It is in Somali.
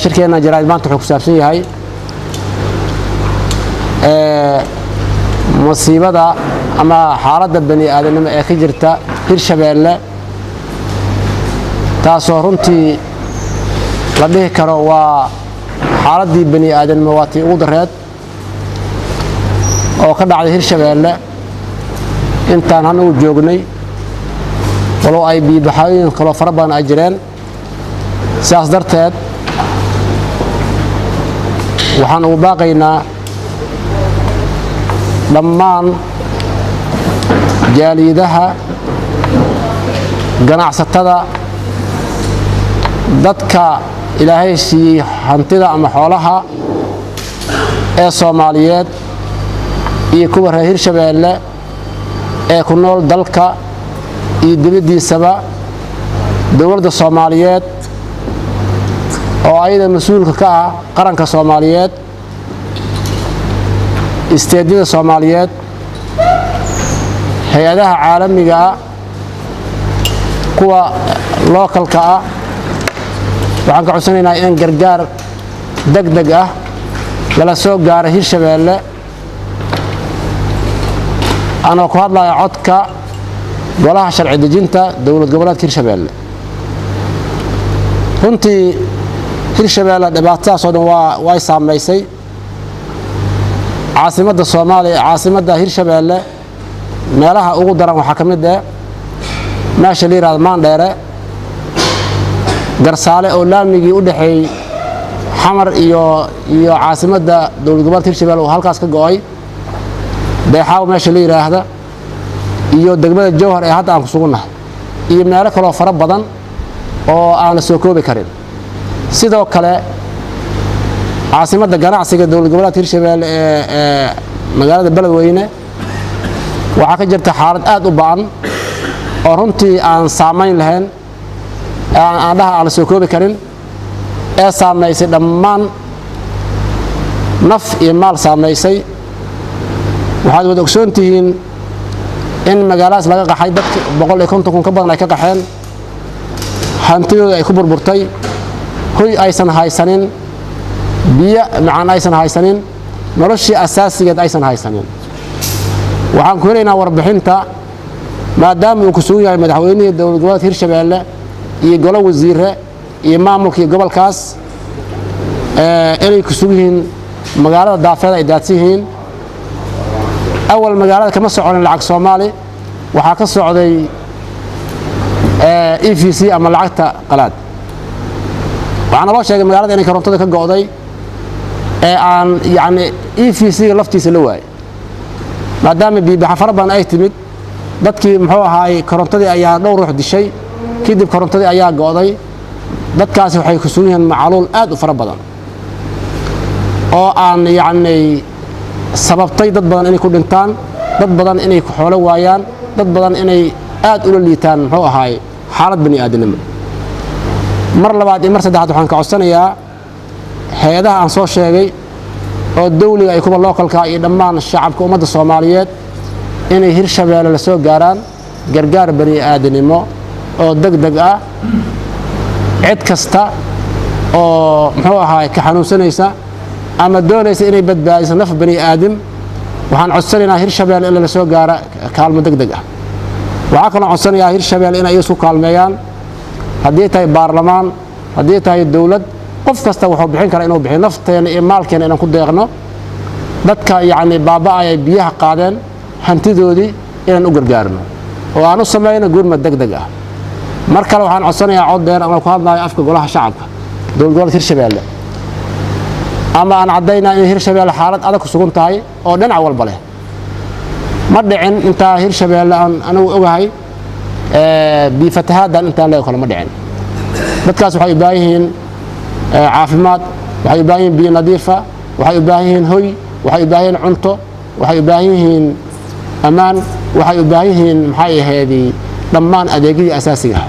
shirkeena jaraa'id maanta wuxuu ku saabsan yahay musiibada ama xaaladda bani aadanimo ee ka jirta Hirshabeelle taasoo runtii la dhihi karo waa xaaladii bani aadanimo waatii ugu dareed oo ka dhacday Hirshabeelle intaan anagu joognay walow ay biibaxooyin kala fara badan ay jireen sidaas darteed waxaan ugu baaqaynaa dhammaan jaaliyadaha ganacsatada dadka ilaahay siiyey hantida ama xoolaha ee Soomaaliyeed iyo kuwa reer Hirshabeelle ee ku nool dalka iyo dibadiisaba dawladda Soomaaliyeed oo ayada mas'uulka ka ah qaranka Soomaaliyeed isteedada Soomaaliyeed hay'adaha caalamiga ah kuwa localka ah waxaan ka codsanaynaa in gargaar degdeg ah lala soo gaaro Hirshabeelle anoo ku hadlayo codka golaha sharci dejinta dawlad goboleedka Hirshabeelle runtii Hirshabeelle dhibaatadaas oo dhan way saameysay caasimadda Soomaaliya caasimadda Hirshabeelle meelaha ugu daran waxa ka mid ah meesha la yiraahdo Maandheere garsaale oo laamigii u dhaxeeyay xamar iyo caasimadda dawlad goboleedka Hirshabeelle oo halkaas ka go'ay beexaaw meesha la yiraahdo iyo degmada Jowhar ee hadda aan ku sugnahay iyo meelo kale oo fara badan oo aan la soo koobi karin sidoo kale caasimadda ganacsiga dawlad goboleedka Hirshabeelle ee magaalada Beledweyne waxa ka jirta xaalad aad u ba'an oo runtii aan saameyn lahayn aan la soo koobi karin ee saameysay dhammaan naf iyo maal saameysay waxaad wada ogsoontihiin in magaaladaas laga qaxay dadka 150 ka badan ay ka qaxeen hantidooda ay ku burburtay hoy aysan haysanin biyo macaan aysan haysanin noloshii asaasigeed aysan haysanin waxaan ku helaynaa warbixinta maadaama uu ku sugan yahay madaxweynaha dawlad goboleedka Hirshabeelle iyo golo wasiire iyo maamulka gobolkaas inay ku sugan yihiin magaalada daafeed ay daadsan yihiin awal magaalada kama soconin lacag Soomaali waxa ka socday EFC ama lacagta qalaad waxaana loo sheegay magaalada inay korontada ka go'day ee aan yaani EFC laftiisa la waayay maadaama biibaxa fara badan ay timid dadkii muxuu ahaay korontadii ayaa dhowr ruux dishay kadib korontadii ayaa go'day dadkaasi waxay ku sugan yihiin macaluul aad u fara badan oo aan yaani sababtay dad badan inay ku dhintaan dad badan inay ku xoolo waayaan dad badan inay aad u liitaan muxuu ahaay xaalad bani aadanimo mar labaad iyo mar saddexaad waxaan ka codsanayaa hay'adaha aan soo sheegay oo dawliga ay kuwa localka iyo dhammaan shacabka ummadda Soomaaliyeed inay Hirshabeelle la soo gaaraan gargaar bani aadanimo oo degdeg ah cid kasta oo muxuu ahaay ka xanuunsanaysa ama doonaysa inay badbaadiso naf bani aadam waxaan codsanaynaa Hirshabeelle in la soo gaaro kaalmo degdeg ah waxa kale codsanayaa Hirshabeelle in ay isku kaalmeeyaan haddii tahay baarlamaan haddii tahay dawlad qof kasta wuxuu bixin karaa inuu bixiyo nafteena iyo maalkeena inaan ku deeqno dadka yaani baaba'ay biyaha qaadeen hantidoodii inaan u gargaarno oo aan u sameeyno gurmad degdeg ah mar kale waxaan codsanayaa cod dheer ama ku hadlayo afka golaha shacabka dawlad goboleedka Hirshabeelle ama aan cadeynaa in Hirshabeelle xaalad adag ku sugan tahay oo dhinac walba leh ma dhicin inta Hirshabeelle aan anagu ogahay biifatahadan inta la kala ma dhicin dadkaas waxay u baahan yihiin caafimaad waxay u baahan yihiin biyo nadiif ah waxay u baahan yihiin hoy waxay u baahan yihiin cunto waxay u baahan yihiin amaan waxay u baahan yihiin maxay ahaydii dhammaan adeegyada asaasiga ah